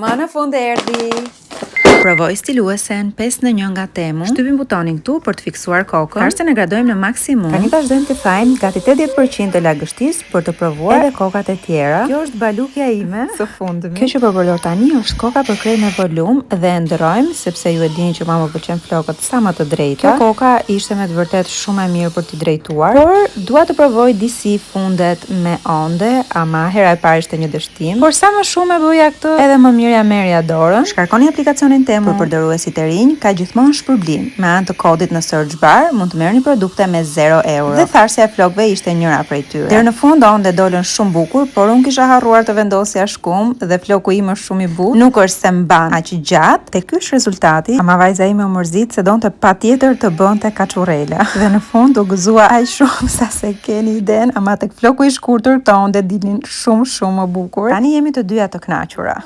Ma në fund erdhi. Provoj stiluesen 5 në 1 nga Temu. Shtypim butonin këtu për të fiksuar kokën. Karsen e gradojmë në maksimum. Tani vazhdojmë të thajmë gati 80% të lagështisë për të provuar edhe kokat e tjera. Kjo është balukja ime së fundmi. Kjo që përbërdor tani është koka për krejt me volum dhe e ndërojmë sepse ju e dini që më pëlqen flokët sa më të drejta. Kjo koka ishte me të vërtet shumë e mirë për t'i drejtuar, por dua të provoj disi fundet me onde, ama hera e parë ishte një dështim. Por sa më shumë e bëja këtë, edhe më mirë ja merrja dorën. Shkarkoni aplikacionin Temu për përdoruesit e rinj, ka gjithmonë shpërblim. Me anë të kodit në search bar mund të merrni produkte me 0 euro. Dhe tharsja e flokëve ishte njëra prej tyre. Deri në fund onde dolën shumë bukur, por unë kisha harruar të vendosja shkum dhe floku im është shumë i butë. Nuk është se mban aq gjatë. Te ky është rezultati, ama vajza ime u mërzit se donte patjetër të bënte kaçurrela. Dhe në fund u gëzua aq shumë sa se keni iden, ama tek floku i shkurtër këto onde dilnin shumë më bukur. Tani jemi të dyja të kënaqura.